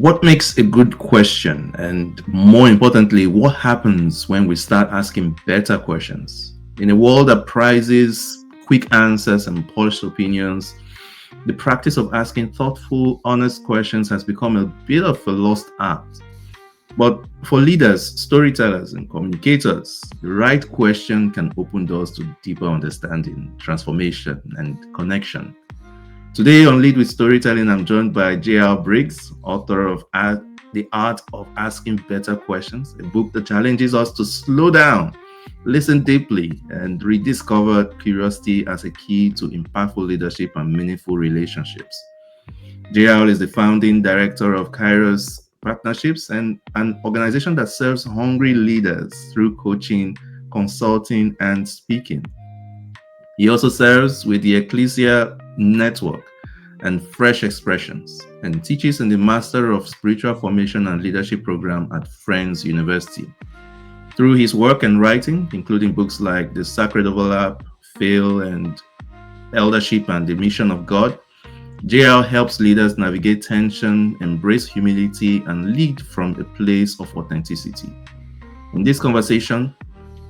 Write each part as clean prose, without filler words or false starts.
What makes a good question? And more importantly, what happens when we start asking better questions? In a world that prizes quick answers and polished opinions, the practice of asking thoughtful, honest questions has become a bit of a lost art. But for leaders, storytellers, and communicators, the right question can open doors to deeper understanding, transformation, and connection. Today on Lead with Storytelling, I'm joined by J.R. Briggs, author of The Art of Asking Better Questions, a book that challenges us to slow down, listen deeply, and rediscover curiosity as a key to impactful leadership and meaningful relationships. JR is the founding director of Kairos Partnerships, and an organization that serves hungry leaders through coaching, consulting, and speaking. He also serves with the Ecclesia Network and Fresh Expressions and teaches in the Master of Spiritual Formation and Leadership program at Friends University. Through his work and writing, including books like The Sacred Overlap, Fail, and Eldership and the Mission of God, JL helps leaders navigate tension, embrace humility, and lead from a place of authenticity. In this conversation,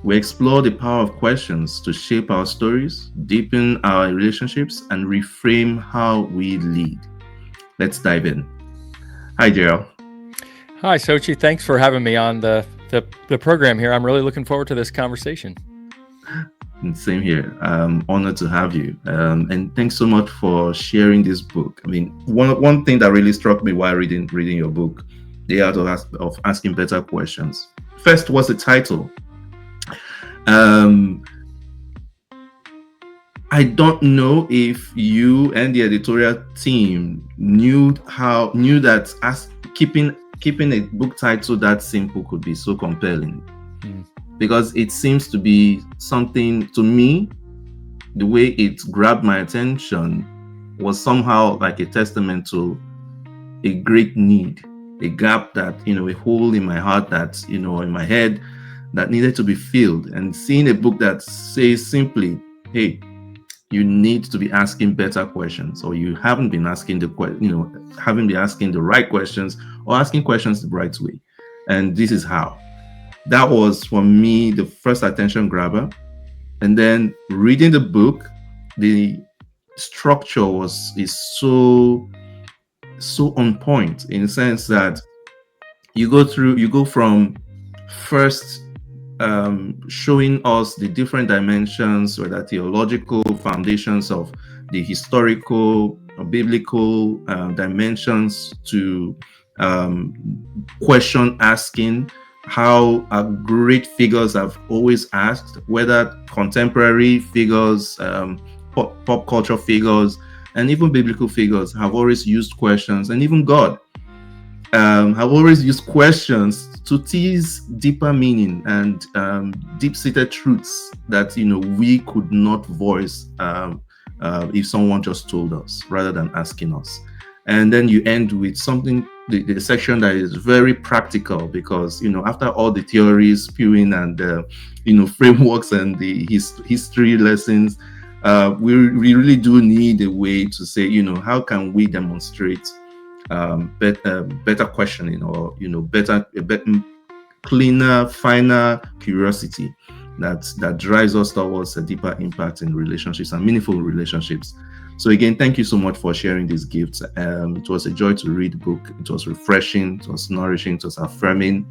we explore the power of questions to shape our stories, deepen our relationships, and reframe how we lead. Let's dive in. Hi, JL. Hi, Sochi. Thanks for having me on the program here. I'm really looking forward to this conversation. Same here. Honored to have you. And thanks so much for sharing this book. I mean, one thing that really struck me while reading your book, The Art of Asking Better Questions. First was the title. I don't know if you and the editorial team knew that keeping a book title that simple could be so compelling. Because it seems to be something, to me, the way it grabbed my attention was somehow like a testament to a great need, a gap that, a hole in my heart that, in my head that needed to be filled. And seeing a book that says simply, hey, you need to be asking better questions, or you haven't been asking haven't been asking the right questions or asking questions the right way. And this is how. That was, for me, the first attention grabber. And then reading the book, the structure is so on point, in the sense that you go from first showing us the different dimensions, or the theological foundations of the historical or biblical dimensions, to question asking, how great figures have always asked, whether contemporary figures, pop culture figures, and even biblical figures have always used questions, and even God have always used questions to tease deeper meaning and deep-seated truths that we could not voice if someone just told us, rather than asking us. And then you end with something, the section that is very practical, because after all the theories spewing and frameworks and the history lessons, we really do need a way to say, how can we demonstrate better questioning, or better, cleaner, finer curiosity that drives us towards a deeper impact in relationships and meaningful relationships. So again, thank you so much for sharing these gifts. It was a joy to read the book. It was refreshing, it was nourishing, it was affirming.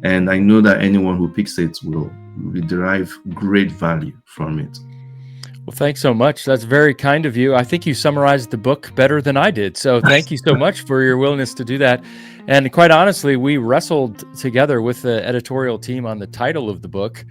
And I know that anyone who picks it will derive great value from it. Well, thanks so much. That's very kind of you. I think you summarized the book better than I did. So thank you so much for your willingness to do that. And quite honestly, we wrestled together with the editorial team on the title of the book.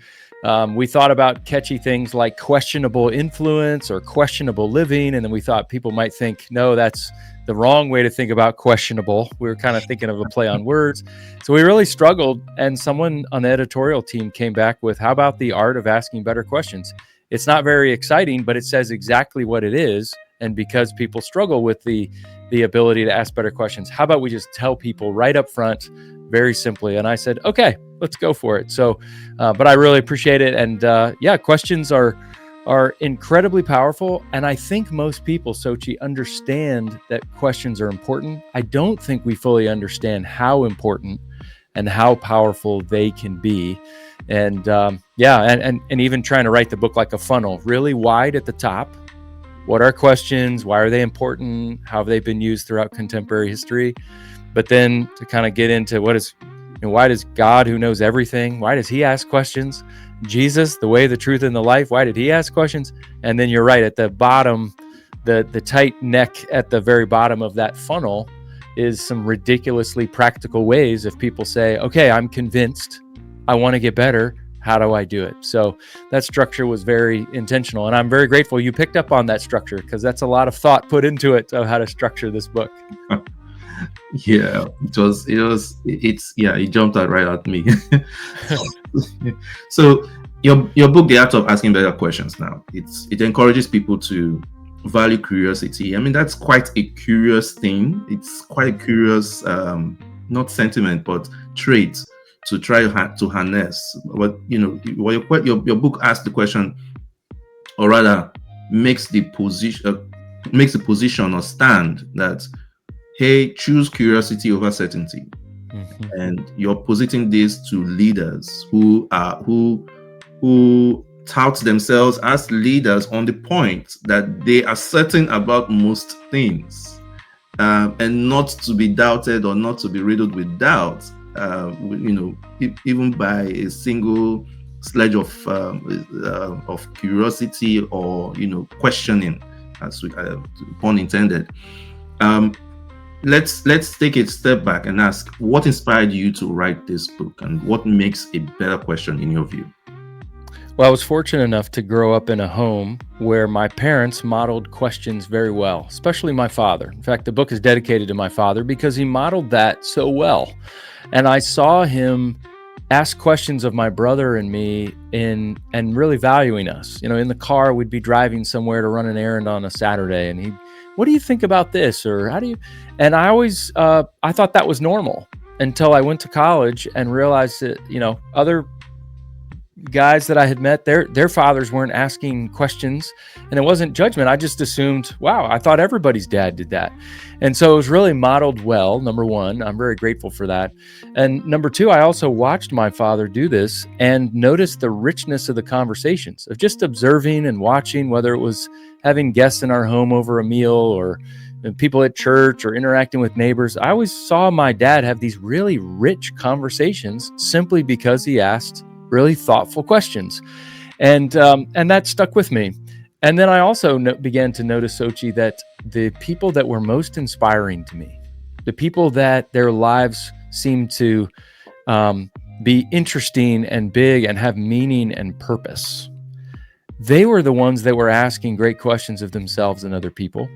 We thought about catchy things like questionable influence or questionable living. And then we thought people might think, no, that's the wrong way to think about questionable. We were kind of thinking of a play on words. So we really struggled. And someone on the editorial team came back with, how about the art of asking better questions? It's not very exciting, but it says exactly what it is. And because people struggle with the ability to ask better questions, how about we just tell people right up front, very simply? And I said, okay, let's go for it. So, but I really appreciate it. And questions are are incredibly powerful. And I think most people, Sochi, understand that questions are important. I don't think we fully understand how important and how powerful they can be. And and even trying to write the book like a funnel, really wide at the top. What are questions? Why are they important? How have they been used throughout contemporary history? But then to kind of get into why does God, who knows everything, why does he ask questions? Jesus, the way, the truth, and the life, why did he ask questions? And then you're right, at the bottom, the tight neck at the very bottom of that funnel is some ridiculously practical ways if people say, okay, I'm convinced, I want to get better, how do I do it? So that structure was very intentional, and I'm very grateful you picked up on that structure, because that's a lot of thought put into it of how to structure this book. Yeah, it jumped out right at me. So your book, The Art of Asking Better Questions, now it encourages people to value curiosity. I mean, that's quite a curious thing. It's quite a curious, not sentiment, but trait to try to harness. But your book asks the question, or rather makes the position or stand that, hey, choose curiosity over certainty. Mm-hmm. And you're positing this to leaders who tout themselves as leaders on the point that they are certain about most things, and not to be doubted or not to be riddled with doubt, even by a single sledge of curiosity or questioning, as we, pun intended. Let's take a step back and ask, what inspired you to write this book, and what makes a better question in your view? Well, I was fortunate enough to grow up in a home where my parents modeled questions very well, especially my father. In fact, the book is dedicated to my father because he modeled that so well. And I saw him ask questions of my brother and me and really valuing us. In the car, we'd be driving somewhere to run an errand on a Saturday, and what do you think about this? Or how do you? And I always, I thought that was normal until I went to college and realized that, other guys that I had met, their fathers weren't asking questions, and it wasn't judgment. I just assumed, wow, I thought everybody's dad did that. And so it was really modeled well. Number one, I'm very grateful for that. And number two, I also watched my father do this and noticed the richness of the conversations, of just observing and watching, whether it was having guests in our home over a meal or people at church or interacting with neighbors. I always saw my dad have these really rich conversations simply because he asked really thoughtful questions. And that stuck with me. And then I also began to notice, Sochi, that the people that were most inspiring to me, the people that their lives seemed to be interesting and big and have meaning and purpose, they were the ones that were asking great questions of themselves and other people.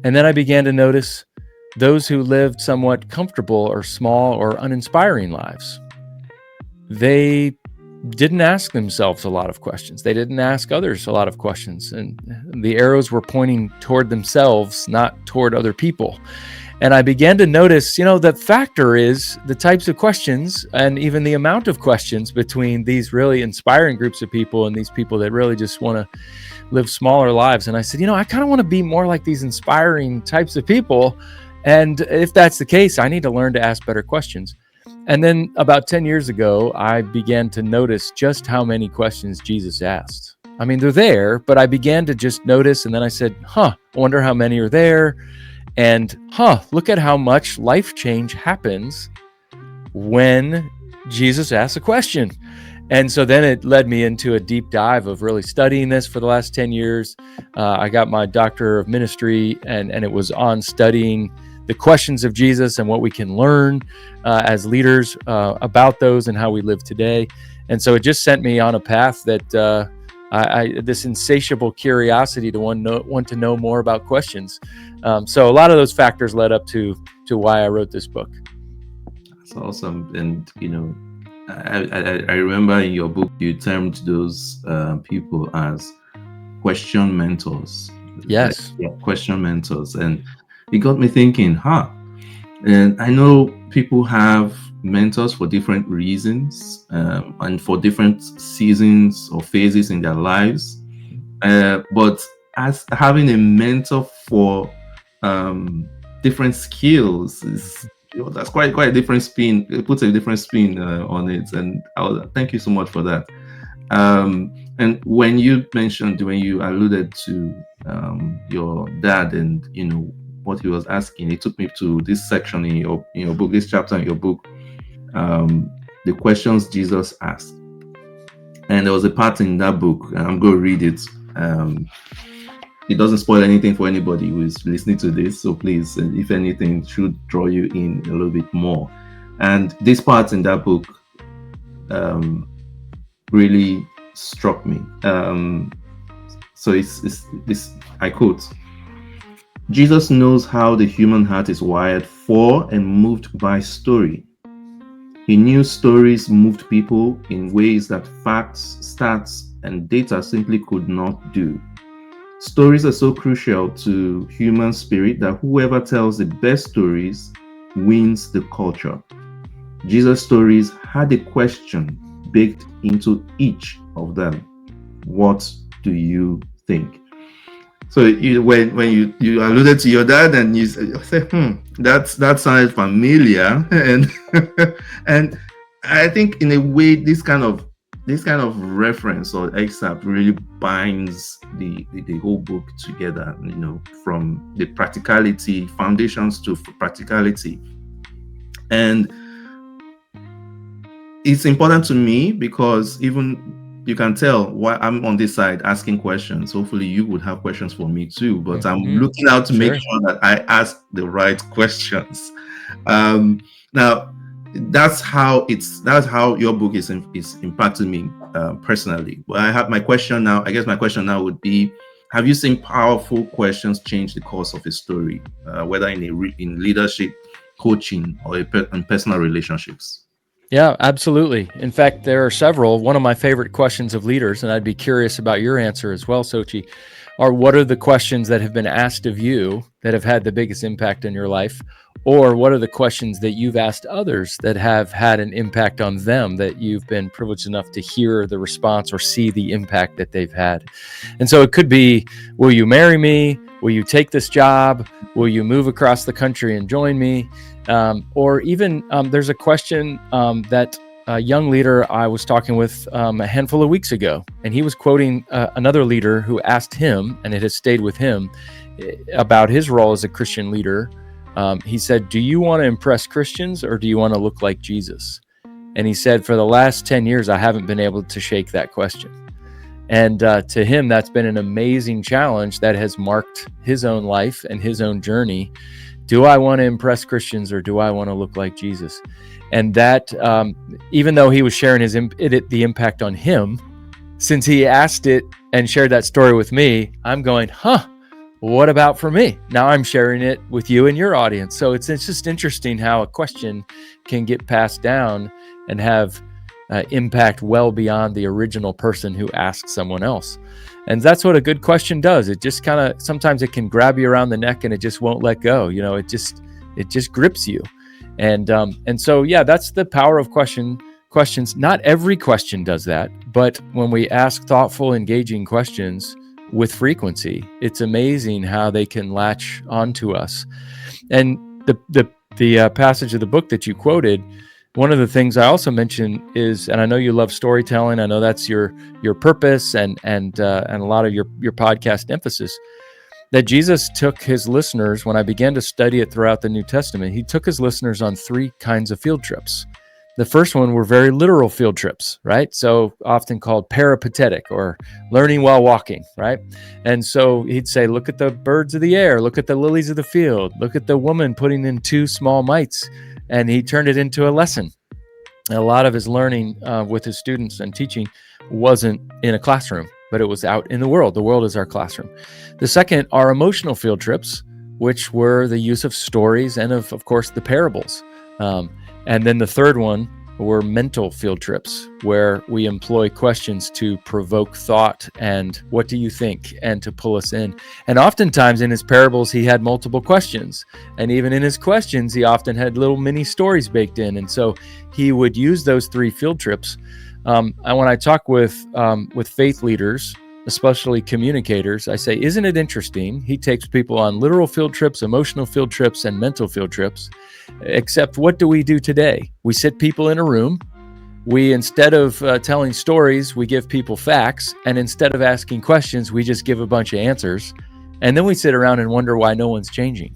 And then I began to notice those who lived somewhat comfortable or small or uninspiring lives. They didn't ask themselves a lot of questions. They didn't ask others a lot of questions. And the arrows were pointing toward themselves, not toward other people. And I began to notice, the factor is the types of questions and even the amount of questions between these really inspiring groups of people and these people that really just want to live smaller lives. And I said, I kind of want to be more like these inspiring types of people. And if that's the case, I need to learn to ask better questions. And then about 10 years ago, I began to notice just how many questions Jesus asked. I mean, they're there, but I began to just notice. And then I said, I wonder how many are there. And look at how much life change happens when Jesus asks a question. And so then it led me into a deep dive of really studying this for the last 10 years. I got my Doctor of Ministry, and it was on studying the questions of Jesus and what we can learn as leaders about those and how we live today. And so it just sent me on a path that this insatiable curiosity to want to know more about questions. So a lot of those factors led up to why I wrote this book. That's awesome. And I remember in your book you termed those people as question mentors. Yes. Question mentors. And it got me thinking, and I know people have mentors for different reasons, and for different seasons or phases in their lives. But as having a mentor for um, different skills is, that's quite a different spin. It puts a different spin on it, and thank you so much for that. And when you mentioned, when you alluded to your dad and what he was asking, it took me to this section in your book, this chapter in your book, um, the questions Jesus asked. And there was a part in that book, and I'm going to read it. It doesn't spoil anything for anybody who is listening to this, so please, if anything, should draw you in a little bit more. And this part in that book really struck me. So it's I quote: Jesus knows how the human heart is wired for and moved by story. He knew stories moved people in ways that facts, stats, and data simply could not do. Stories are so crucial to human spirit that whoever tells the best stories wins the culture. Jesus' stories had a question baked into each of them. What do you think? So when you alluded to your dad and you said, that sounded familiar, and and I think in a way this kind of reference or excerpt really binds the whole book together. From the practicality foundations to practicality, and it's important to me because even you can tell why I'm on this side asking questions. Hopefully you would have questions for me too, but I'm looking out to make sure that I ask the right questions. Now that's how your book is impacting me personally. But I have my question now. I guess my question now would be: have you seen powerful questions change the course of a story, whether in leadership, coaching, or in personal relationships? Yeah, absolutely. In fact, there are several. One of my favorite questions of leaders, and I'd be curious about your answer as well, Sochi, are what are the questions that have been asked of you that have had the biggest impact in your life? Or what are the questions that you've asked others that have had an impact on them that you've been privileged enough to hear the response or see the impact that they've had? And so it could be, will you marry me? Will you take this job? Will you move across the country and join me? Or even there's a question that a young leader I was talking with a handful of weeks ago, and he was quoting another leader who asked him, and it has stayed with him, about his role as a Christian leader. He said, do you want to impress Christians or do you want to look like Jesus? And he said, for the last 10 years, I haven't been able to shake that question. And to him, that's been an amazing challenge that has marked his own life and his own journey. Do I want to impress Christians or do I want to look like Jesus? And that, even though he was sharing the impact on him, since he asked it and shared that story with me, I'm going, what about for me? Now I'm sharing it with you and your audience. So it's just interesting how a question can get passed down and have impact well beyond the original person who asked someone else. And that's what a good question does. It just kind of, sometimes it can grab you around the neck and it just won't let go. It just grips you. And so, yeah, that's the power of questions. Not every question does that, but when we ask thoughtful, engaging questions with frequency, it's amazing how they can latch onto us. And the passage of the book that you quoted, one of the things I also mentioned is, and I know you love storytelling, I know that's your purpose and a lot of your podcast emphasis, that Jesus took his listeners, when I began to study it throughout the New Testament, he took his listeners on 3 kinds of field trips. The first one were very literal field trips, right? So often called peripatetic, or learning while walking, right? And so he'd say, look at the birds of the air, look at the lilies of the field, look at the woman putting in 2 small mites, and he turned it into a lesson. And a lot of his learning with his students and teaching wasn't in a classroom, but it was out in the world. The world is our classroom. The second are emotional field trips, which were the use of stories and of course, the parables. And then the third one were mental field trips, where we employ questions to provoke thought and what do you think, and to pull us in. And oftentimes in his parables, he had multiple questions. And even in his questions, he often had little mini stories baked in. And so he would use those 3 field trips. And when I talk with faith leaders, especially communicators, I say, isn't it interesting? He takes people on literal field trips, emotional field trips, and mental field trips. Except what do we do today? We sit people in a room. We, instead of telling stories, we give people facts. And instead of asking questions, we just give a bunch of answers. And then we sit around and wonder why no one's changing.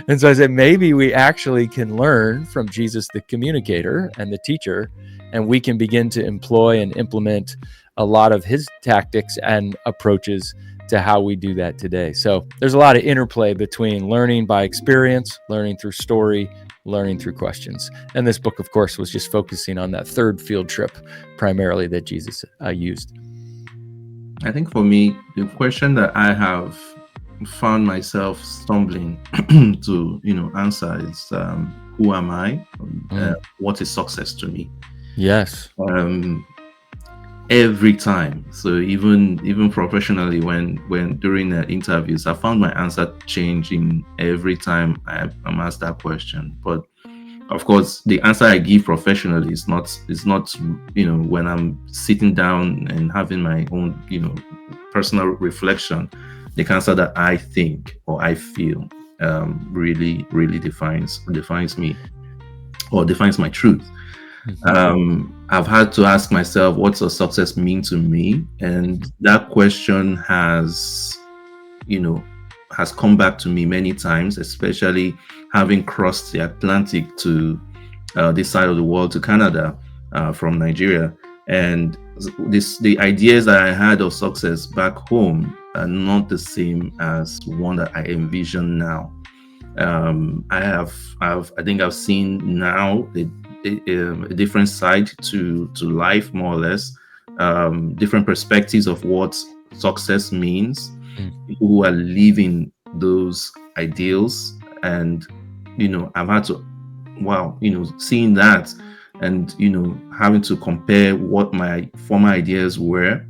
And so I said, maybe we actually can learn from Jesus, the communicator and the teacher, and we can begin to employ and implement a lot of his tactics and approaches to how we do that today. So there's a lot of interplay between learning by experience, learning through story, learning through questions. And this book, of course, was just focusing on that third field trip primarily that Jesus used. I think for me, the question that I have found myself stumbling to answer is, who am I? What is success to me? Yes. Every time. So even professionally, when during interviews, I found my answer changing every time I'm asked that question. But of course, the answer I give professionally is not when I'm sitting down and having my own personal reflection. The answer that I think or I feel really defines me or defines my truth. I've had to ask myself, what does success mean to me? And that question has come back to me many times, especially having crossed the Atlantic to this side of the world, to Canada, from Nigeria. And the ideas that I had of success back home are not the same as one that I envision now. I think I've seen now a different side to life, more or less, different perspectives of what success means, people who are living those ideals. And I've had to seeing that and having to compare what my former ideas were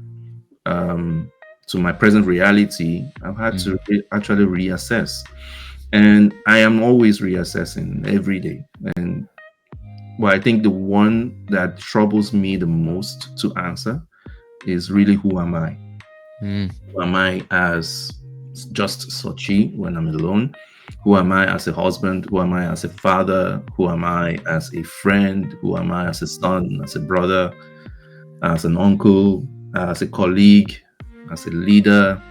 to my present reality. I've had to actually reassess, and I am always reassessing every day. And I think the one that troubles me the most to answer is really, who am I? Who am I as just Sochi when I'm alone? Who am I as a husband? Who am I as a father? Who am I as a friend? Who am I as a son, as a brother, as an uncle, as a colleague, as a leader?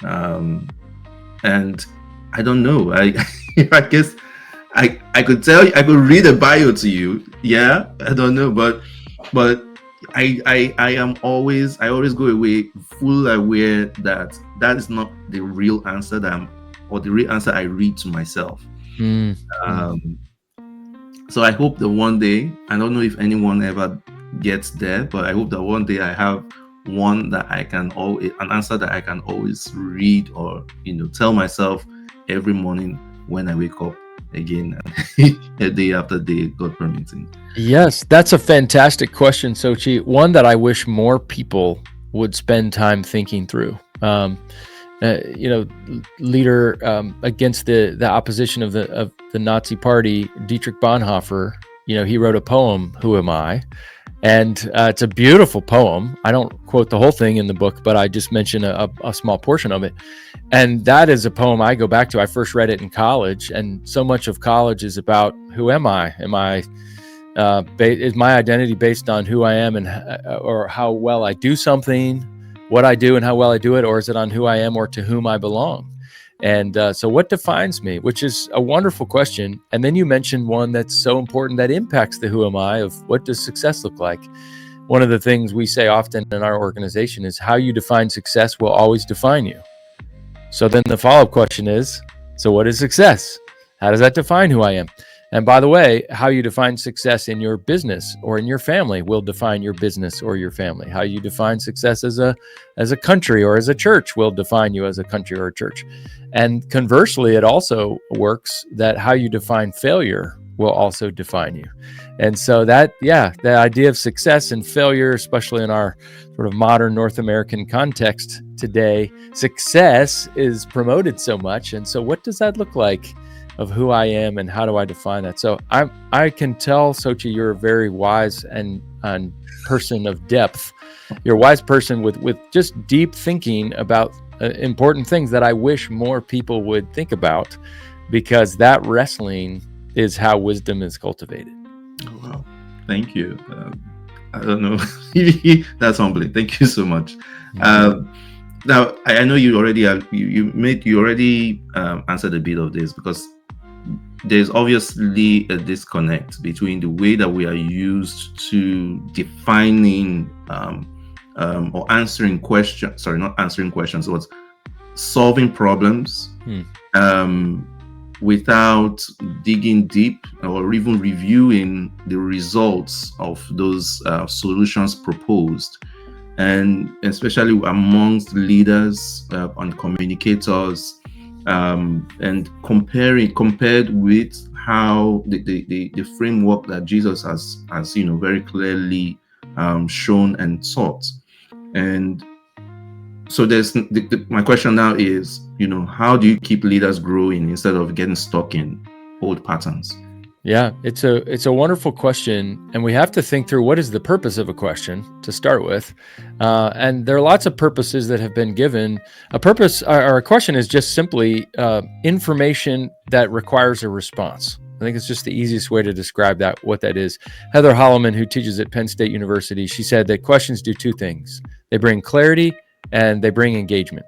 And I don't know. I guess I could tell you, I could read a bio to you. Yeah, I don't know, but I always go away full aware that is not the real answer the real answer I read to myself. So I hope that one day, I don't know if anyone ever gets there, but I hope that one day I have one that I can an answer that I can always read or tell myself every morning when I wake up again, a day after day, God permitting. Yes, that's a fantastic question, Sochi. One that I wish more people would spend time thinking through. Leader against the opposition of the Nazi Party, Dietrich Bonhoeffer. He wrote a poem, "Who Am I?" And it's a beautiful poem. I don't quote the whole thing in the book, but I just mention a small portion of it. And that is a poem I go back to. I first read it in college, and so much of college is about, who am I? Is my identity based on who I am or how well I do something, what I do and how well I do it, or is it on who I am or to whom I belong? And so what defines me, which is a wonderful question. And then you mentioned one that's so important that impacts the who am I of what does success look like? One of the things we say often in our organization is, how you define success will always define you. So then the follow-up question is, so what is success? How does that define who I am? And by the way, how you define success in your business or in your family will define your business or your family. How you define success as a country or as a church will define you as a country or a church. And conversely, it also works that how you define failure will also define you. And so the idea of success and failure, especially in our sort of modern North American context today, success is promoted so much. And so what does that look like of who I am and how do I define that? So I can tell, Sochi, you're a very wise and and person of depth. You're a wise person with just deep thinking about important things that I wish more people would think about, because that wrestling is how wisdom is cultivated. Oh, wow. Thank you. I don't know. That's humbling. Thank you so much. Now, I know you already you already answered a bit of this, because there's obviously a disconnect between the way that we are used to defining or answering questions. Sorry, not answering questions, but solving problems without digging deep or even reviewing the results of those solutions proposed. And especially amongst leaders and communicators, and compared with how the framework that Jesus has very clearly shown and taught. And so there's my question now is, how do you keep leaders growing instead of getting stuck in old patterns? Yeah, it's a wonderful question, and we have to think through what is the purpose of a question to start with. And there are lots of purposes that have been given. A purpose or a question is just simply information that requires a response. I think it's just the easiest way to describe that, what that is. Heather Holloman, who teaches at Penn State University, she said that questions do two things. They bring clarity and they bring engagement.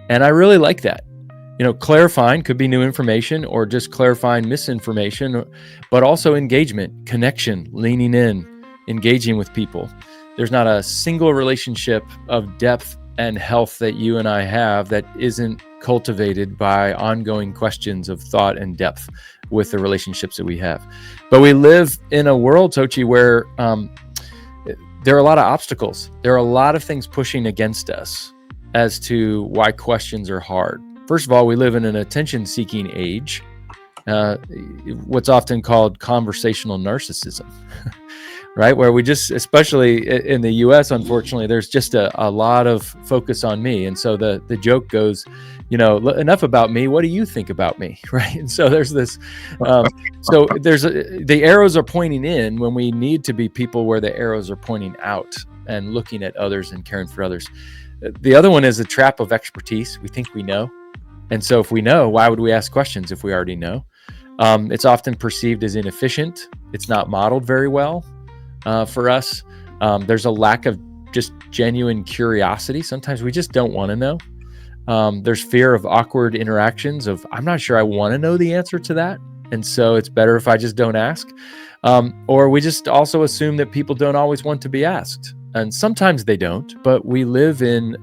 And I really like that. Clarifying could be new information or just clarifying misinformation, but also engagement, connection, leaning in, engaging with people. There's not a single relationship of depth and health that you and I have that isn't cultivated by ongoing questions of thought and depth with the relationships that we have. But we live in a world, Tochi, where there are a lot of obstacles. There are a lot of things pushing against us as to why questions are hard. First of all, we live in an attention-seeking age, what's often called conversational narcissism, right? Where we just, especially in the U.S., unfortunately, there's just a lot of focus on me. And so the joke goes, enough about me. What do you think about me, right? And so there's this, the arrows are pointing in when we need to be people where the arrows are pointing out and looking at others and caring for others. The other one is a trap of expertise. We think we know. And so if we know, why would we ask questions if we already know? It's often perceived as inefficient. It's not modeled very well for us. There's a lack of just genuine curiosity. Sometimes we just don't want to know. There's fear of awkward interactions of, I'm not sure I want to know the answer to that. And so it's better if I just don't ask. Or we just also assume that people don't always want to be asked. And sometimes they don't, but we live in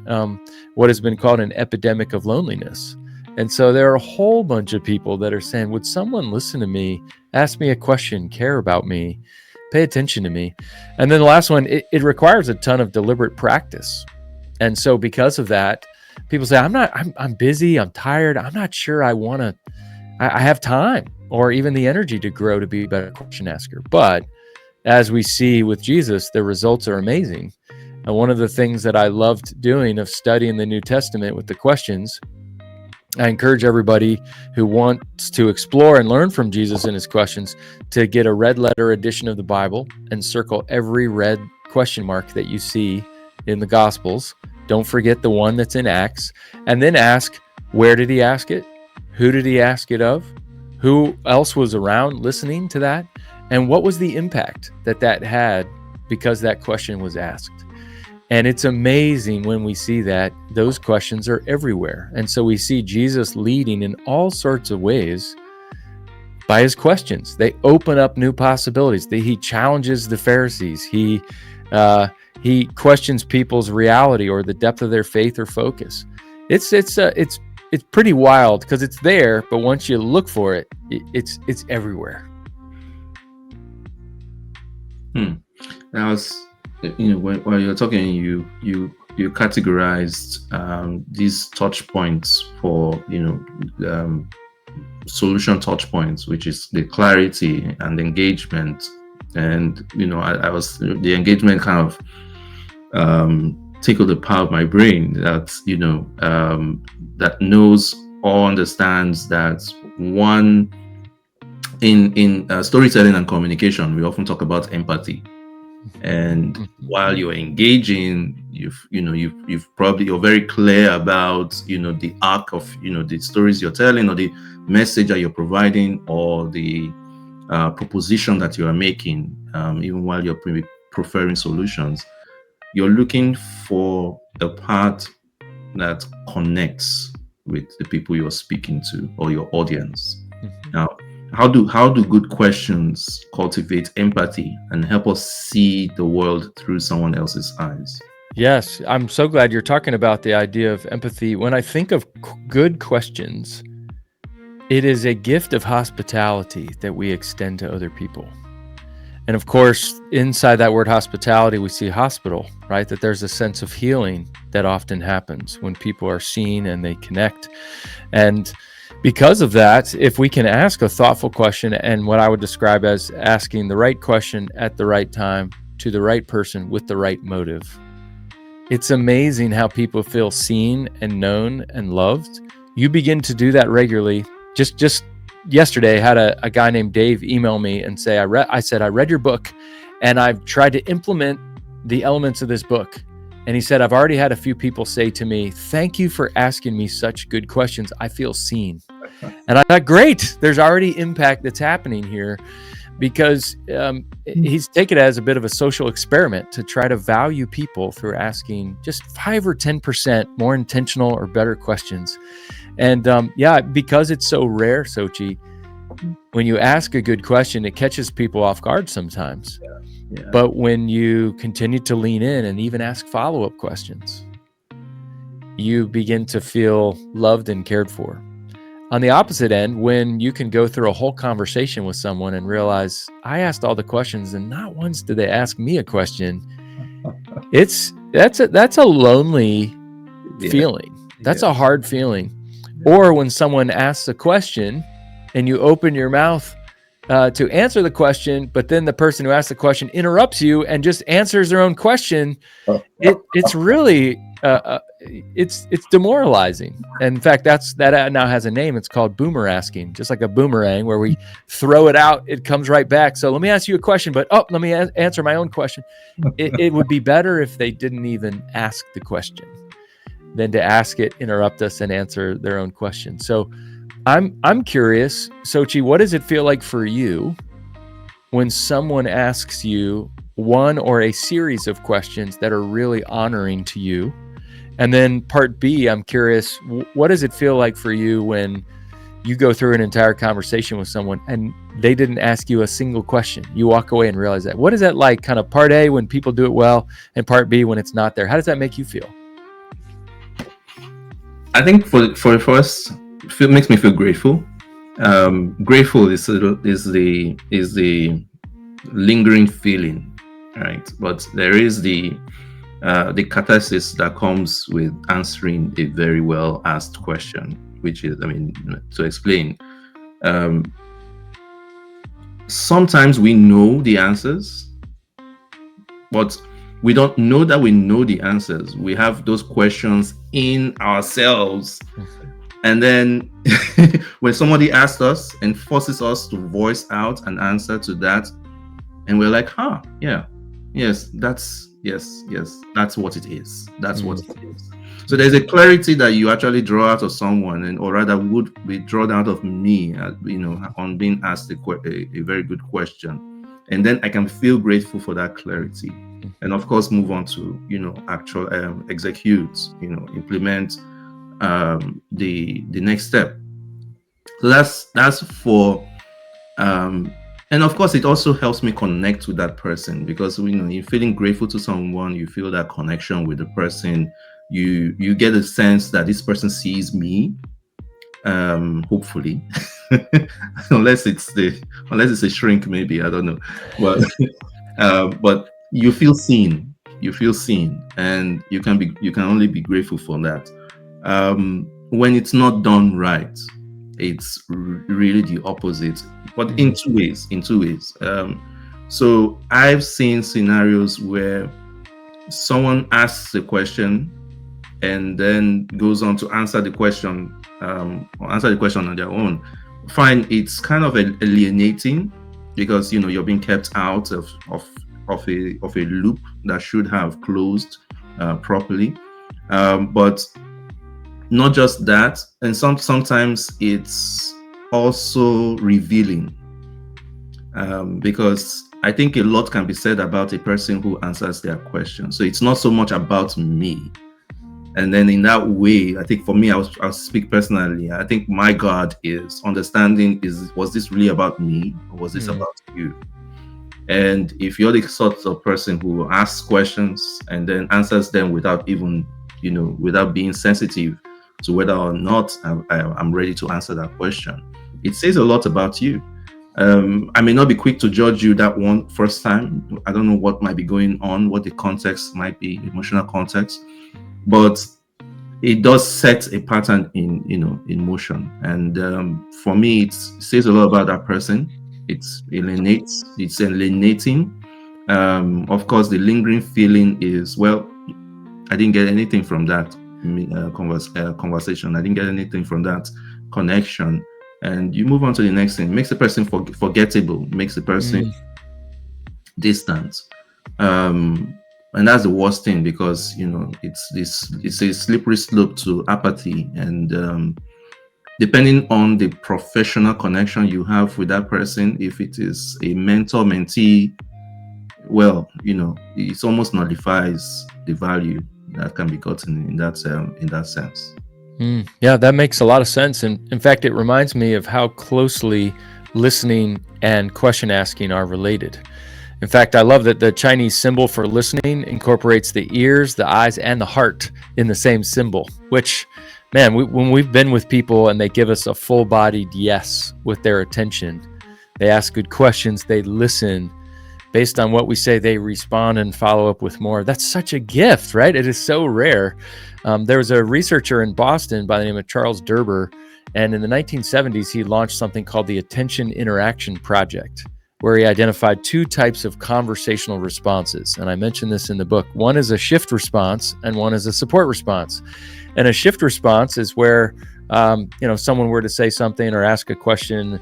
what has been called an epidemic of loneliness. And so there are a whole bunch of people that are saying, would someone listen to me, ask me a question, care about me, pay attention to me? And then the last one, it requires a ton of deliberate practice. And so because of that, people say, I'm busy, I'm tired, I'm not sure I have time or even the energy to grow to be a better question asker. But as we see with Jesus, the results are amazing. And one of the things that I loved doing of studying the New Testament with the questions, I encourage everybody who wants to explore and learn from Jesus and his questions to get a red letter edition of the Bible and circle every red question mark that you see in the Gospels. Don't forget the one that's in Acts. And then ask, where did he ask it? Who did he ask it of? Who else was around listening to that? And what was the impact that had because that question was asked? And it's amazing when we see that those questions are everywhere. And so we see Jesus leading in all sorts of ways by his questions. They open up new possibilities. He challenges the Pharisees. He questions people's reality or the depth of their faith or focus. It's pretty wild because it's there, but once you look for it, it's everywhere. Now, while you're talking, you categorized these touch points for solution touch points, which is the clarity and engagement. And I was the engagement kind of tickled the part of my brain that that knows or understands that one in storytelling and communication, we often talk about empathy. And Mhm. while you're engaging, you're very clear about the arc of the stories you're telling, or the message that you're providing, or the proposition that you are making. Even while you're preferring solutions, you're looking for a part that connects with the people you're speaking to or your audience. Mhm. Now, how do good questions cultivate empathy and help us see the world through someone else's eyes? Yes, I'm so glad you're talking about the idea of empathy. When I think of good questions, it is a gift of hospitality that we extend to other people. And of course, inside that word hospitality, we see hospital, right? That there's a sense of healing that often happens when people are seen and they connect. And because of that, if we can ask a thoughtful question, and what I would describe as asking the right question at the right time to the right person with the right motive, it's amazing how people feel seen and known and loved. You begin to do that regularly. Just yesterday, I had a guy named Dave email me and say, I said, I read your book and I've tried to implement the elements of this book. And he said, I've already had a few people say to me, thank you for asking me such good questions. I feel seen. And I thought, great, there's already impact that's happening here, because he's taken it as a bit of a social experiment to try to value people through asking just 5 or 10% more intentional or better questions. And yeah, because it's so rare, Sochi, when you ask a good question, it catches people off guard sometimes. Yeah. But when you continue to lean in and even ask follow-up questions, you begin to feel loved and cared for. On the opposite end, when you can go through a whole conversation with someone and realize I asked all the questions and not once did they ask me a question, that's a lonely Yeah. feeling. That's Yeah. a hard feeling. Or when someone asks a question and you open your mouth to answer the question, but then the person who asked the question interrupts you and just answers their own question, it's really it's demoralizing. And in fact, that now has a name. It's called boomerasking, just like a boomerang where we throw it out, it comes right back. So let me ask you a question, but let me answer my own question. It would be better if they didn't even ask the question than to ask it, interrupt us, and answer their own question. So I'm curious, Sochi, what does it feel like for you when someone asks you one or a series of questions that are really honoring to you? And then part B, I'm curious, what does it feel like for you when you go through an entire conversation with someone and they didn't ask you a single question? You walk away and realize that. What is that like, kind of part A when people do it well, and part B when it's not there? How does that make you feel? I think for the first, it makes me feel grateful. Grateful is the lingering feeling, right? But there is the catharsis that comes with answering a very well asked question, which is, to explain, um, sometimes we know the answers, but we don't know that we know the answers. We have those questions in ourselves. And then when somebody asks us and forces us to voice out an answer to that, and we're like, yeah, yes, that's what it is. That's what it is. So there's a clarity that you actually draw out of someone, and or rather would be drawn out of me, on being asked a very good question. And then I can feel grateful for that clarity. And of course, move on to, actual execute, implement the next step. So that's for and of course, it also helps me connect with that person, because you're feeling grateful to someone, you feel that connection with the person, you get a sense that this person sees me, hopefully, unless it's a shrink, maybe, I don't know, but but you feel seen, and you can only be grateful for that. When it's not done right, it's really the opposite, but in two ways. So I've seen scenarios where someone asks a question and then goes on to answer the question, or answer the question on their own. Fine, it's kind of alienating, because you're being kept out of of a loop that should have closed properly. But not just that, and sometimes it's also revealing, because I think a lot can be said about a person who answers their question. So it's not so much about me. And then in that way, I think for me, I'll speak personally. I think my God is understanding, was this really about me, or was this about you? And if you're the sort of person who asks questions and then answers them without even, without being sensitive to whether or not I'm ready to answer that question, it says a lot about you. I may not be quick to judge you that one first time. I don't know what might be going on, what the context might be, emotional context, but it does set a pattern in motion. And for me, it says a lot about that person. It's alienating. Of course, the lingering feeling is, well, I didn't get anything from that conversation. I didn't get anything from that connection. And you move on to the next thing. Makes the person forgettable, makes the person distant. And that's the worst thing, because it's a slippery slope to apathy. And depending on the professional connection you have with that person, if it is a mentor mentee, well, it almost nullifies the value that can be gotten in that sense. Yeah, that makes a lot of sense. And in fact, it reminds me of how closely listening and question asking are related. In fact, I love that the Chinese symbol for listening incorporates the ears, the eyes, and the heart in the same symbol, which, man, when we've been with people and they give us a full-bodied yes with their attention, they ask good questions, they listen. Based on what we say, they respond and follow up with more. That's such a gift, right? It is so rare. There was a researcher in Boston by the name of Charles Derber, and in the 1970s, he launched something called the Attention Interaction Project, where he identified two types of conversational responses. And I mentioned this in the book. One is a shift response, and one is a support response. And a shift response is where, someone were to say something or ask a question,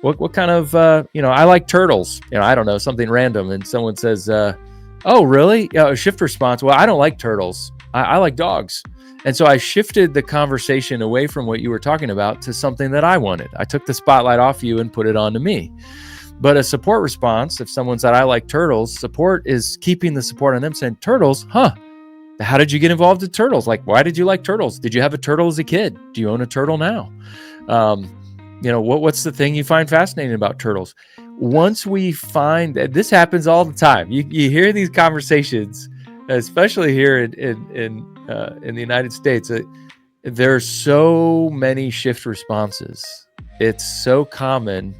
what kind of, I like turtles, I don't know, something random. And someone says, oh, really? A shift response. Well, I don't like turtles. I like dogs. And so I shifted the conversation away from what you were talking about to something that I wanted. I took the spotlight off you and put it onto me. But a support response, if someone said, I like turtles, support is keeping the support on them, saying, turtles, huh? How did you get involved in turtles? Like, why did you like turtles? Did you have a turtle as a kid? Do you own a turtle now? What's the thing you find fascinating about turtles? Once we find that, this happens all the time. You hear these conversations, especially here in the United States. There are so many shift responses. It's so common.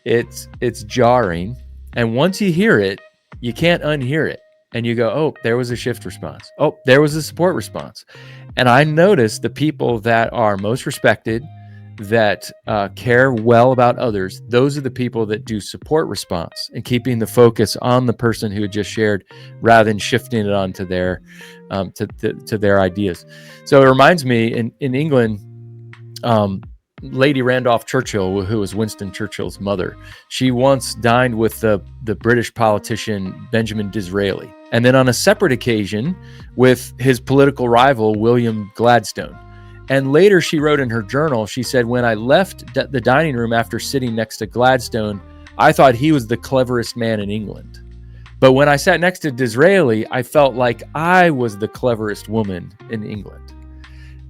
It's jarring. And once you hear it, you can't unhear it. And you go, oh, there was a shift response. Oh, there was a support response. And I notice the people that are most respected, that care well about others, those are the people that do support response and keeping the focus on the person who had just shared rather than shifting it onto their to their ideas. So it reminds me in England, Lady Randolph Churchill, who was Winston Churchill's mother, she once dined with the British politician Benjamin Disraeli, and then on a separate occasion with his political rival William Gladstone. And later she wrote in her journal, she said, when I left the dining room after sitting next to Gladstone, I thought he was the cleverest man in England. But when I sat next to Disraeli, I felt like I was the cleverest woman in England.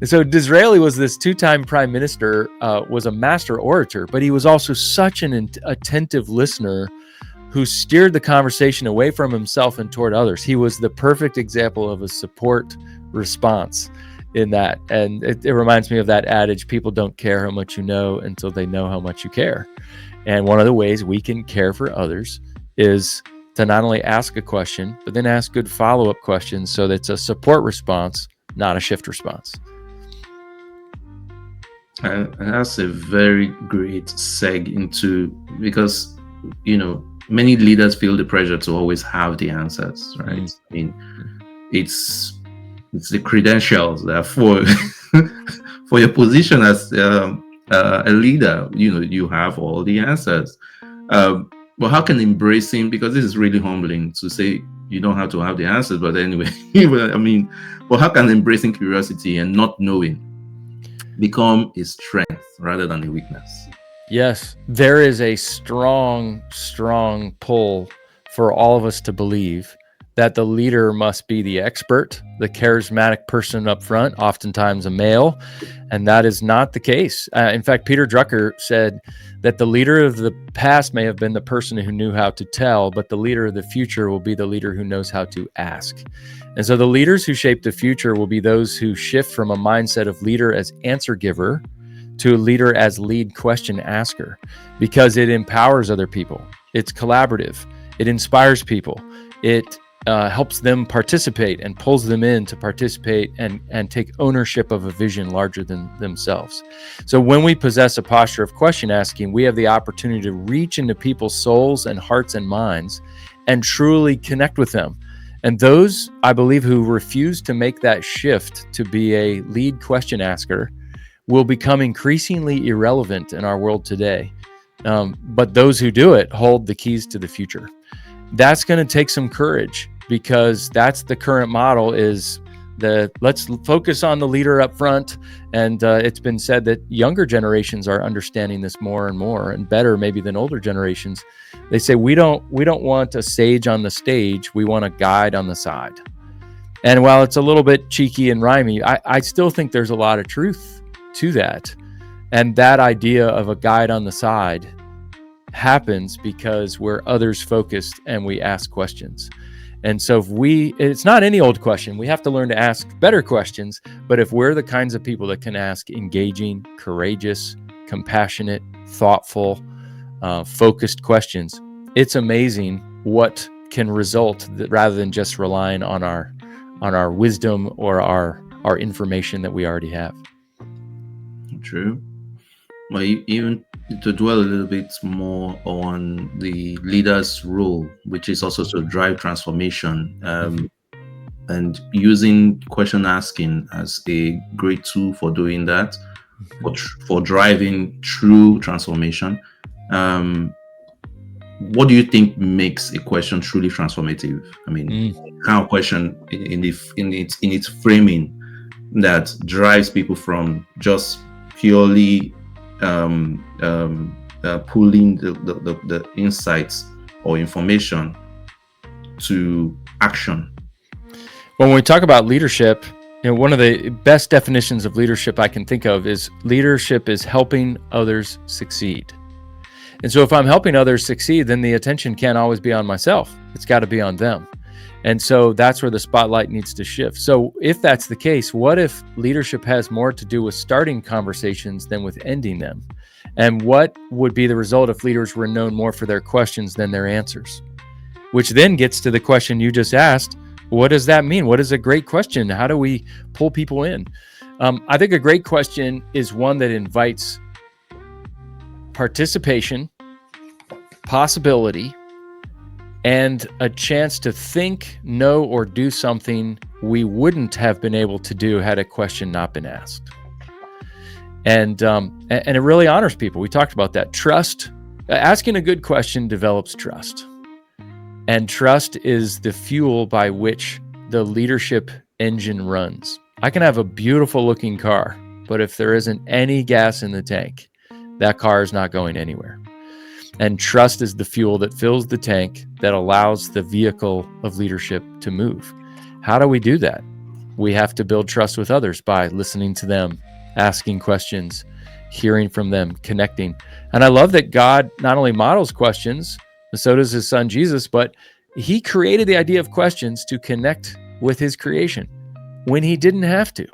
And so Disraeli was this two-time prime minister, was a master orator, but he was also such an attentive listener who steered the conversation away from himself and toward others. He was the perfect example of a support response in that. And it reminds me of that adage, people don't care how much you know until they know how much you care. And one of the ways we can care for others is to not only ask a question, but then ask good follow-up questions so that it's a support response, not a shift response. And that's a very great seg into, because, many leaders feel the pressure to always have the answers, right? I mean, it's the credentials that for your position as a leader, you have all the answers. But how can embracing, because this is really humbling to say you don't have to have the answers, but anyway, I mean, but how can embracing curiosity and not knowing become a strength rather than a weakness? Yes, there is a strong, strong pull for all of us to believe that the leader must be the expert, the charismatic person up front, oftentimes a male, and that is not the case. In fact, Peter Drucker said that the leader of the past may have been the person who knew how to tell, but the leader of the future will be the leader who knows how to ask. And so the leaders who shape the future will be those who shift from a mindset of leader as answer giver to a leader as lead question asker, because it empowers other people. It's collaborative. It inspires people. It helps them participate and pulls them in to participate and take ownership of a vision larger than themselves. So when we possess a posture of question asking, we have the opportunity to reach into people's souls and hearts and minds and truly connect with them. And those, I believe, who refuse to make that shift to be a lead question asker will become increasingly irrelevant in our world today. But those who do it hold the keys to the future. That's going to take some courage, because that's the current model, is let's focus on the leader up front. And it's been said that younger generations are understanding this more and more, and better maybe than older generations. They say we don't want a sage on the stage, we want a guide on the side. And while it's a little bit cheeky and rhymey, I still think there's a lot of truth to that. And that idea of a guide on the side happens because we're others focused and we ask questions. And so it's not any old question. We have to learn to ask better questions. But if we're the kinds of people that can ask engaging, courageous, compassionate, thoughtful, focused questions, it's amazing what can result rather than just relying on our wisdom or our information that we already have. True. Well, even to dwell a little bit more on the leader's role, which is also to drive transformation, and using question asking as a great tool for doing that, for driving true transformation. What do you think makes a question truly transformative? I mean, kind of question in its framing that drives people from just purely pulling the insights or information to action. When we talk about leadership, one of the best definitions of leadership I can think of is leadership is helping others succeed. And so if I'm helping others succeed, then the attention can't always be on myself. It's got to be on them. And so that's where the spotlight needs to shift. So if that's the case, what if leadership has more to do with starting conversations than with ending them? And what would be the result if leaders were known more for their questions than their answers? Which then gets to the question you just asked. What does that mean? What is a great question? How do we pull people in? I think a great question is one that invites participation, possibility, and a chance to think, know, or do something we wouldn't have been able to do had a question not been asked. And it really honors people. We talked about that. Trust. Asking a good question develops trust. And trust is the fuel by which the leadership engine runs. I can have a beautiful looking car, but if there isn't any gas in the tank, that car is not going anywhere. And trust is the fuel that fills the tank that allows the vehicle of leadership to move. How do we do that? We have to build trust with others by listening to them, asking questions, hearing from them, connecting. And I love that God not only models questions, so does his son Jesus, but he created the idea of questions to connect with his creation when he didn't have to.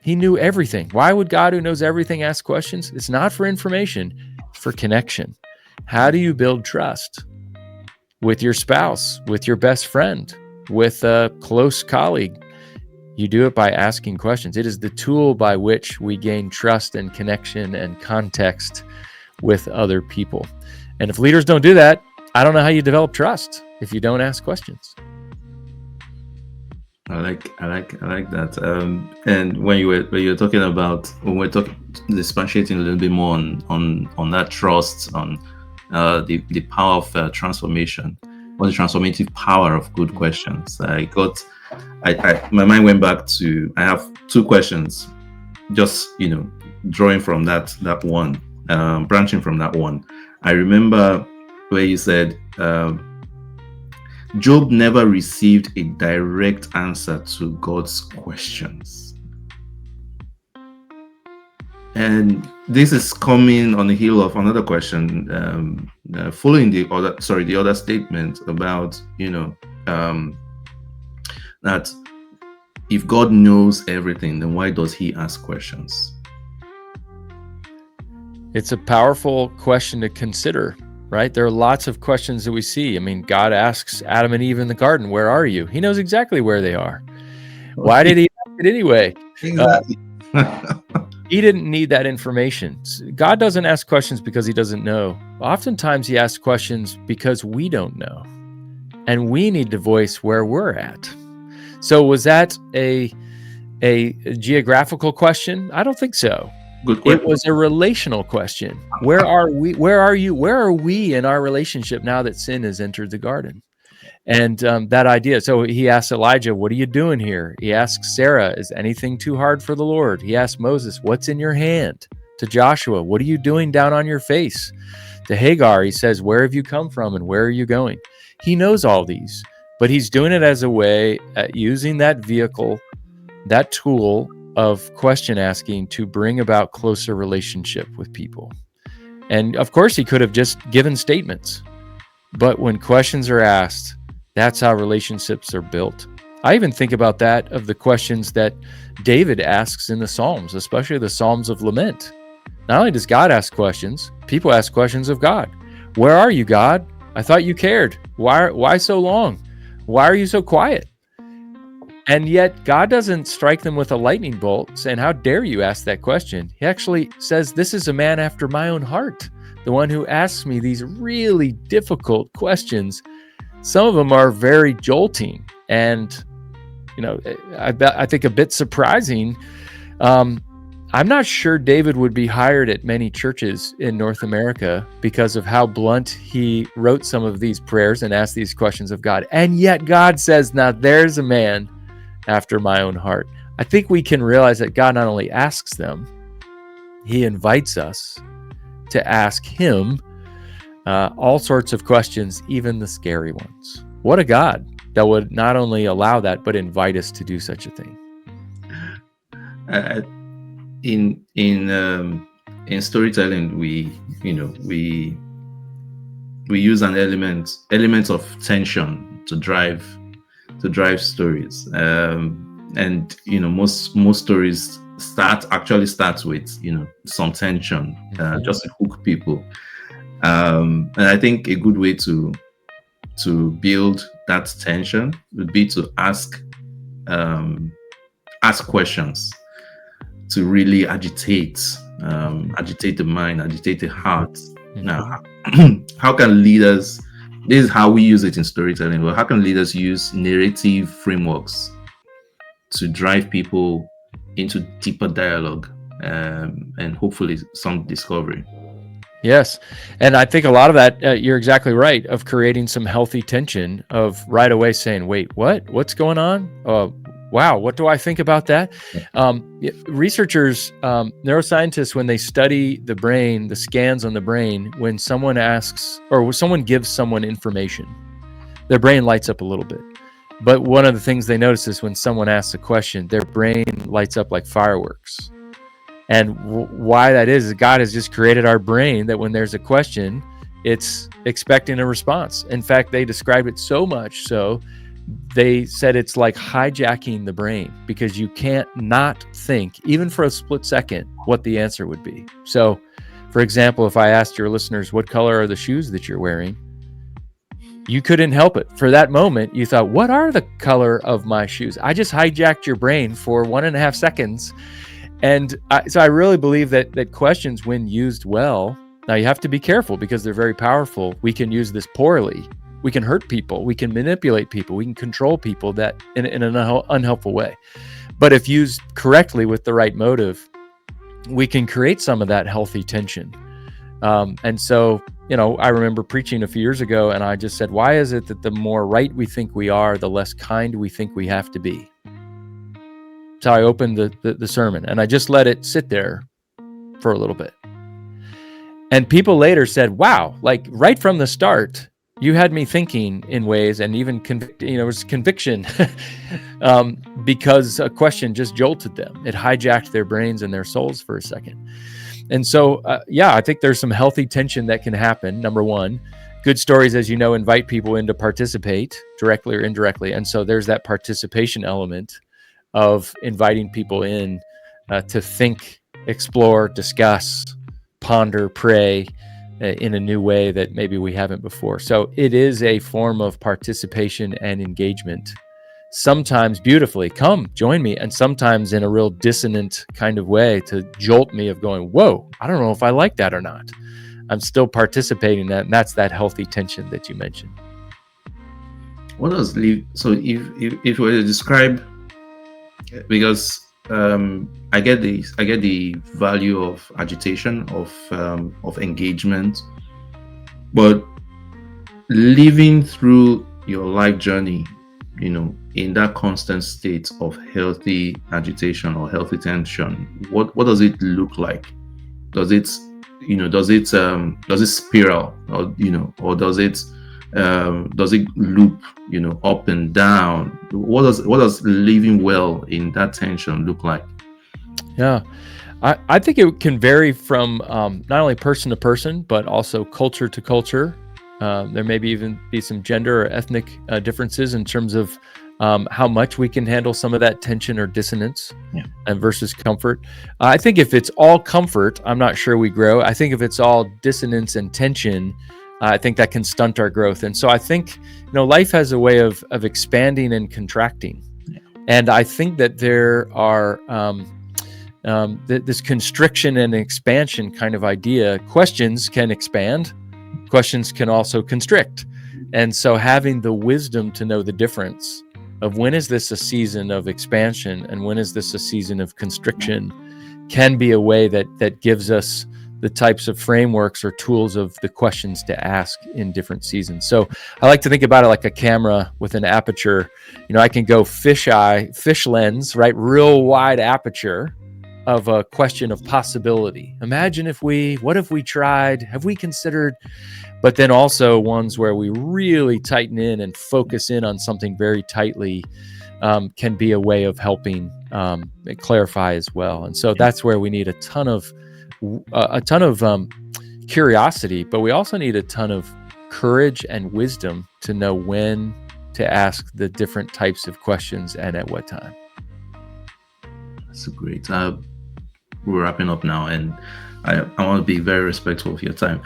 He knew everything. Why would God, who knows everything, ask questions? It's not for information, it's for connection. How do you build trust with your spouse, with your best friend, with a close colleague? You do it by asking questions. It is the tool by which we gain trust and connection and context with other people. And if leaders don't do that, I don't know how you develop trust if you don't ask questions. I like that. And when you're talking about, when we're talking, dispatchating a little bit more on that trust, on the power of transformation, or the transformative power of good questions. My mind went back to, I have two questions, just drawing from that one, branching from that one. I remember where you said, Job never received a direct answer to God's questions. And this is coming on the heel of another question, following the other statement about, that if God knows everything, then why does he ask questions? It's a powerful question to consider, right? There are lots of questions that we see. I mean, God asks Adam and Eve in the garden, where are you? He knows exactly where they are. Why did he ask it anyway? Exactly. He didn't need that information. God doesn't ask questions because he doesn't know. Oftentimes he asks questions because we don't know, and we need to voice where we're at. So was that a geographical question? I don't think so. Good question. It was a relational question. Where are we? Where are you? Where are we in our relationship now that sin has entered the garden? And that idea. So he asked Elijah, what are you doing here? He asks Sarah, is anything too hard for the Lord? He asked Moses, what's in your hand? To Joshua, what are you doing down on your face? To Hagar, he says, where have you come from and where are you going? He knows all these, but he's doing it as a way at using that vehicle, that tool of question asking to bring about closer relationship with people. And of course, he could have just given statements, but when questions are asked, that's how relationships are built. I even think about that of the questions that David asks in the Psalms, especially the Psalms of Lament. Not only does God ask questions, people ask questions of God. Where are you, God? I thought you cared. Why so long? Why are you so quiet? And yet God doesn't strike them with a lightning bolt saying, how dare you ask that question? He actually says, this is a man after my own heart, the one who asks me these really difficult questions. Some of them are very jolting and, I think a bit surprising. I'm not sure David would be hired at many churches in North America because of how blunt he wrote some of these prayers and asked these questions of God. And yet God says, now there's a man after my own heart. I think we can realize that God not only asks them, he invites us to ask him all sorts of questions, even the scary ones. What a God that would not only allow that, but invite us to do such a thing. In storytelling, we use an element of tension to drive stories, and most stories start with some tension, just to hook people, and I think a good way to build that tension would be to ask questions to really agitate the mind, agitate the heart. Now, how can leaders, this is how we use it in storytelling, but how can leaders use narrative frameworks to drive people into deeper dialogue, and hopefully some discovery? Yes. And I think a lot of that, you're exactly right, of creating some healthy tension of right away saying, wait, what's going on? Wow, what do I think about that? Researchers, neuroscientists, when they study the brain, the scans on the brain, when someone asks or when someone gives someone information, their brain lights up a little bit. But one of the things they notice is when someone asks a question, their brain lights up like fireworks. And why that is God has just created our brain that when there's a question, it's expecting a response. In fact, they described it so much so they said it's like hijacking the brain, because you can't not think, even for a split second, what the answer would be. So, for example, if I asked your listeners, what color are the shoes that you're wearing? You couldn't help it. For that moment, you thought, what are the color of my shoes? I just hijacked your brain for 1.5 seconds. And so I really believe that questions, when used well, now you have to be careful because they're very powerful. We can use this poorly. We can hurt people. We can manipulate people. We can control people that in an unhelpful way. But if used correctly with the right motive, we can create some of that healthy tension. And so I remember preaching a few years ago, and I just said, why is it that the more right we think we are, the less kind we think we have to be? So I opened the sermon, and I just let it sit there for a little bit. And people later said, wow, like right from the start, you had me thinking in ways, and even it was conviction because a question just jolted them. It hijacked their brains and their souls for a second. And so, I think there's some healthy tension that can happen. Number one, good stories, as you know, invite people in to participate directly or indirectly. And so there's that participation element of inviting people in to think, explore, discuss, ponder, pray in a new way that maybe we haven't before. So it is a form of participation and engagement. Sometimes beautifully, come join me, and sometimes in a real dissonant kind of way to jolt me of going, whoa, I don't know if I like that or not. I'm still participating in that, and that's that healthy tension that you mentioned. What does leave? So if you were to describe, because I get the value of agitation, of engagement, but living through your life journey, in that constant state of healthy agitation or healthy tension, what does it look like? Does it spiral, or does it loop, up and down? What does living well in that tension look like? Yeah, I think it can vary from not only person to person, but also culture to culture. There may even be some gender or ethnic differences in terms of how much we can handle some of that tension or dissonance and versus comfort. I think if it's all comfort, I'm not sure we grow. I think if it's all dissonance and tension, I think that can stunt our growth. And so I think, life has a way of expanding and contracting. And I think that there are this constriction and expansion kind of idea. Questions can expand. Questions can also constrict. And so having the wisdom to know the difference of when is this a season of expansion and when is this a season of constriction can be a way that gives us the types of frameworks or tools of the questions to ask in different seasons. So I like to think about it like a camera with an aperture. I can go fish lens, right? Real wide aperture of a question of possibility. Imagine what if we tried, have we considered, but then also ones where we really tighten in and focus in on something very tightly can be a way of helping clarify as well. And so that's where we need a ton of curiosity, but we also need a ton of courage and wisdom to know when to ask the different types of questions and at what time. That's great. We're wrapping up now, and I want to be very respectful of your time.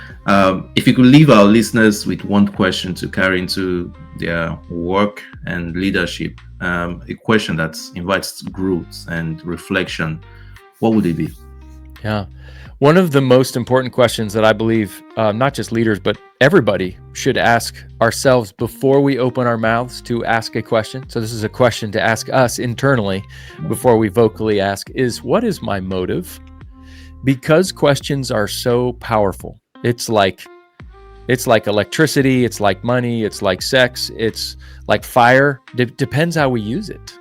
If you could leave our listeners with one question to carry into their work and leadership, a question that invites growth and reflection, what would it be? Yeah. One of the most important questions that I believe not just leaders, but everybody should ask ourselves before we open our mouths to ask a question. So this is a question to ask us internally before we vocally ask is, what is my motive? Because questions are so powerful. It's like electricity, it's like money, it's like sex, it's like fire. Depends how we use it.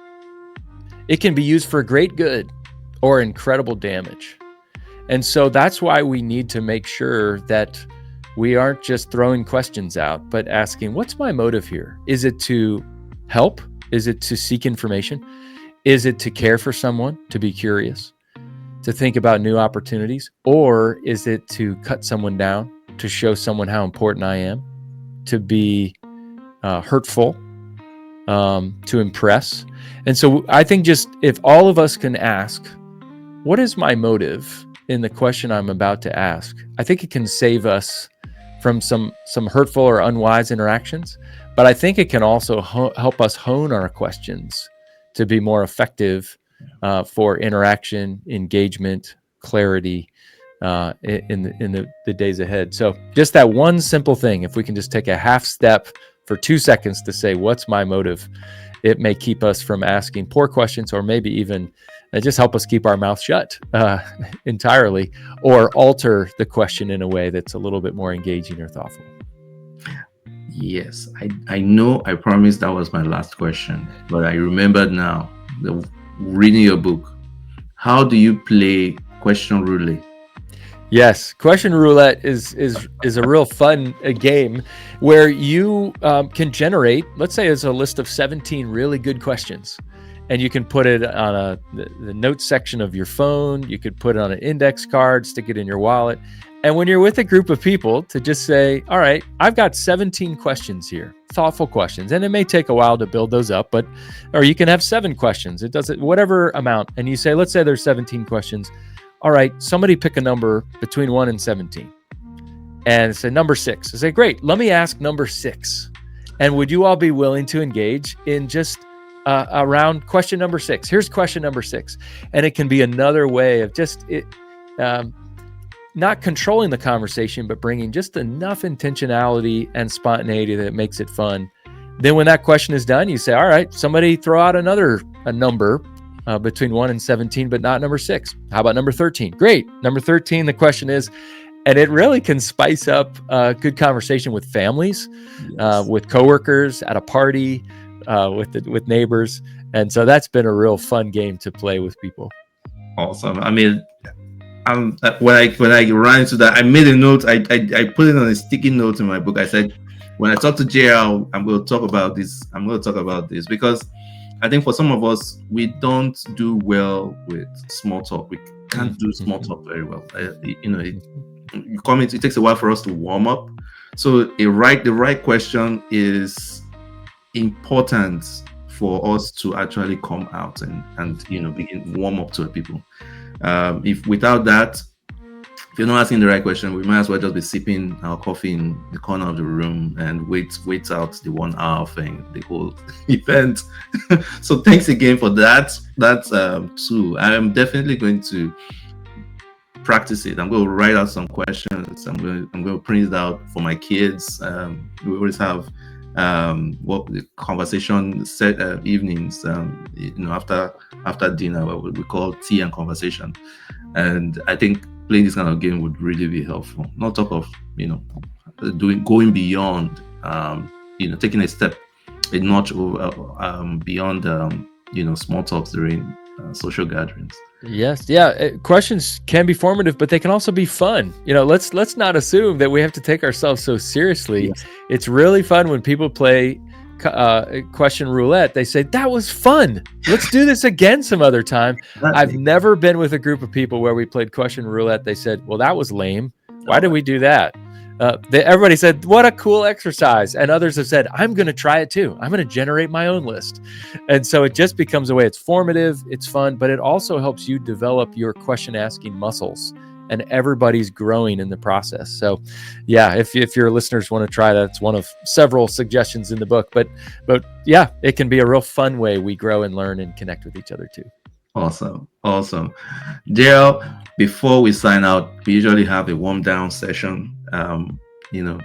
It can be used for great good or incredible damage. And so that's why we need to make sure that we aren't just throwing questions out, but asking, what's my motive here? Is it to help? Is it to seek information? Is it to care for someone, to be curious, to think about new opportunities? Or is it to cut someone down, to show someone how important I am, to be hurtful, to impress? And so I think just if all of us can ask, what is my motive in the question I'm about to ask, I think it can save us from some hurtful or unwise interactions. But I think it can also help us hone our questions to be more effective for interaction, engagement, clarity in the days ahead. So just that one simple thing, if we can just take a half step for 2 seconds to say, what's my motive? It may keep us from asking poor questions or maybe even that just help us keep our mouth shut entirely, or alter the question in a way that's a little bit more engaging or thoughtful. Yes, I know I promised that was my last question, but I remembered now, reading your book. How do you play question roulette? Yes, question roulette is a real fun game where you can generate, let's say it's a list of 17 really good questions, and you can put it on the notes section of your phone. You could put it on an index card, stick it in your wallet. And when you're with a group of people, to just say, all right, I've got 17 questions here, thoughtful questions. And it may take a while to build those up, or you can have 7 questions. It does it, whatever amount. And you say, let's say there's 17 questions. All right, somebody pick a number between 1 and 17. And say number 6. I say, great, let me ask number 6. And would you all be willing to engage in just around question number 6? Here's question number 6. And it can be another way of just not controlling the conversation, but bringing just enough intentionality and spontaneity that it makes it fun. Then when that question is done, you say, all right, somebody throw out a number between 1 and 17, but not number 6. How about number 13? Great. Number 13, the question is, and it really can spice up a good conversation with families, with coworkers, at a party, with neighbors. And so that's been a real fun game to play with people. Awesome. I mean, when I ran into that, I made a note. I put it on a sticky note in my book. I said, when I talk to JL, I'm going to talk about this. I'm going to talk about this because I think for some of us, we don't do well with small talk. We can't do small talk very well. It takes a while for us to warm up. So the right question is important for us to actually come out and begin warm up to people. If without that, if you're not asking the right question, we might as well just be sipping our coffee in the corner of the room and wait out the 1 hour thing, the whole event. So thanks again for that. That's too. I am definitely going to practice it. I'm going to write out some questions. I'm going to print it out for my kids. We always have the conversation set evenings. After dinner, what we call tea and conversation. And I think playing this kind of game would really be helpful. Not talk of going beyond taking a notch over beyond small talks during social gatherings. Yes. Yeah. Questions can be formative, but they can also be fun. Let's not assume that we have to take ourselves so seriously. Yes. It's really fun when people play question roulette. They say, that was fun. Let's do this again some other time. I've never been with a group of people where we played question roulette. They said, well, that was lame. Why did we do that? Everybody said, what a cool exercise. And others have said, I'm going to try it too. I'm going to generate my own list. And so it just becomes a way. It's formative, it's fun, but it also helps you develop your question asking muscles, and everybody's growing in the process. So yeah, if your listeners want to try that, it's one of several suggestions in the book, but yeah, it can be a real fun way we grow and learn and connect with each other too. Awesome. JL, before we sign out, we usually have a warm down session,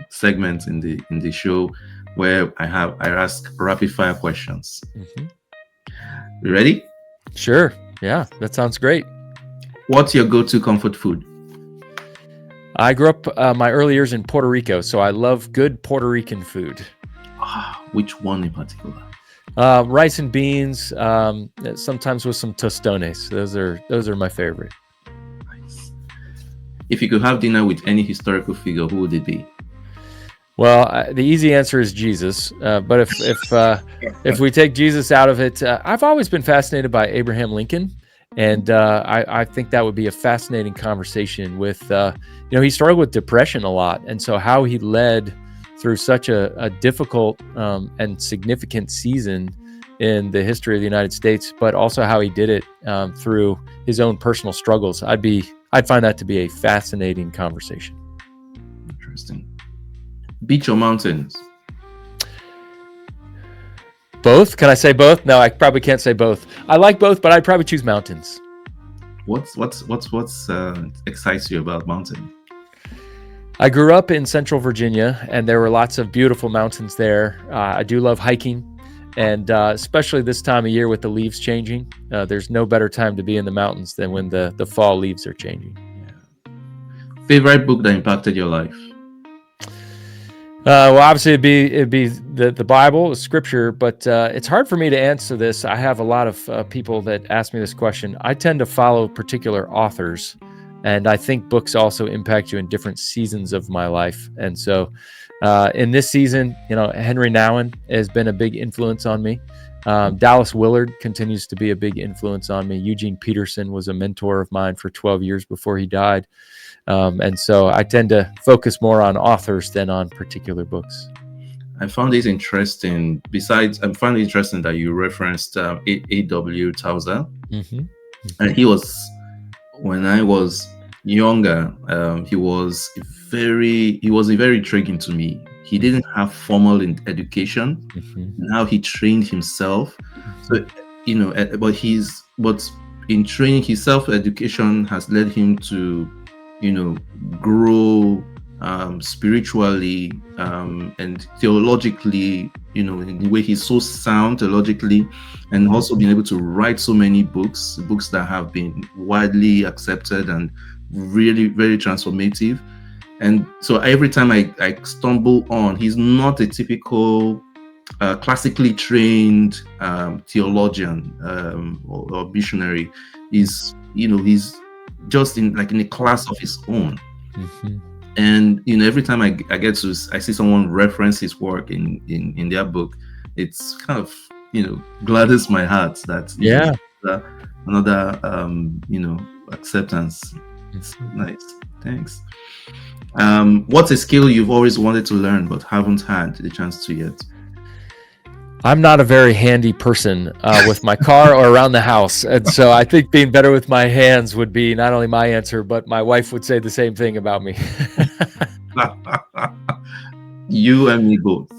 segment in the show where I ask rapid fire questions. Mm-hmm. You ready? Sure. Yeah, that sounds great. What's your go-to comfort food? I grew up my early years in Puerto Rico, so I love good Puerto Rican food. Which one in particular? Rice and beans, sometimes with some tostones. Those are my favorite. Nice. If you could have dinner with any historical figure, who would it be? Well, the easy answer is Jesus. But if we take Jesus out of it, I've always been fascinated by Abraham Lincoln. And I think that would be a fascinating conversation with, he struggled with depression a lot. And so how he led through such a difficult and significant season in the history of the United States, but also how he did it through his own personal struggles. I'd find that to be a fascinating conversation. Interesting. Beach or mountains? Both? Can I say both? No, I probably can't say both. I like both, but I'd probably choose mountains. What excites you about mountains? I grew up in Central Virginia, and there were lots of beautiful mountains there. I do love hiking, And especially this time of year with the leaves changing, there's no better time to be in the mountains than when the fall leaves are changing. Favorite book that impacted your life? Well, obviously it'd be the Bible, Scripture, but it's hard for me to answer this. I have a lot of people that ask me this question. I tend to follow particular authors, and I think books also impact you in different seasons of my life. And so, in this season, Henry Nouwen has been a big influence on me. Dallas Willard continues to be a big influence on me. Eugene Peterson was a mentor of mine for 12 years before he died. And so I tend to focus more on authors than on particular books. I found it interesting. I found it interesting that you referenced A.W. Tozer. Mm-hmm. And he was, when I was younger, he was very intriguing to me. He didn't have formal education. Mm-hmm. Now he trained himself. So, but in training, his self-education has led him to, grow spiritually and theologically, in the way he's so sound theologically, and also being able to write so many books that have been widely accepted and really very transformative. And so every time I stumble on, he's not a typical classically trained theologian or missionary. He's just in a class of his own. Mm-hmm. And every time I see someone reference his work in their book, it's kind of gladdens my heart that another acceptance. It's nice. Thanks. What's a skill you've always wanted to learn but haven't had the chance to yet? I'm not a very handy person with my car or around the house. And so I think being better with my hands would be not only my answer, but my wife would say the same thing about me. You and me both.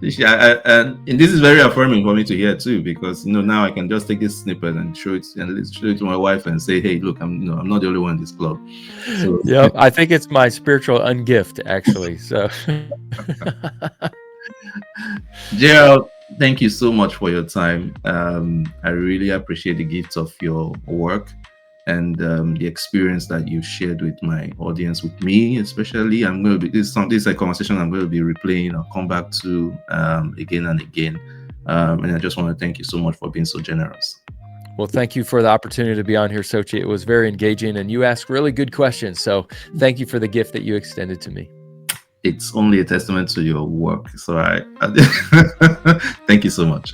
And this is very affirming for me to hear too, because now I can just take this snippet and show it to my wife and say, hey, look, I'm not the only one in this club. So yeah, I think it's my spiritual ungift, actually. So Gerald, thank you so much for your time. I really appreciate the gift of your work and the experience that you shared with my audience, with me especially. This is a conversation I'm going to be replaying. I'll come back to again and again. And I just want to thank you so much for being so generous. Well, thank you for the opportunity to be on here, Sochi. It was very engaging, and you asked really good questions. So thank you for the gift that you extended to me. It's only a testament to your work. So I thank you so much.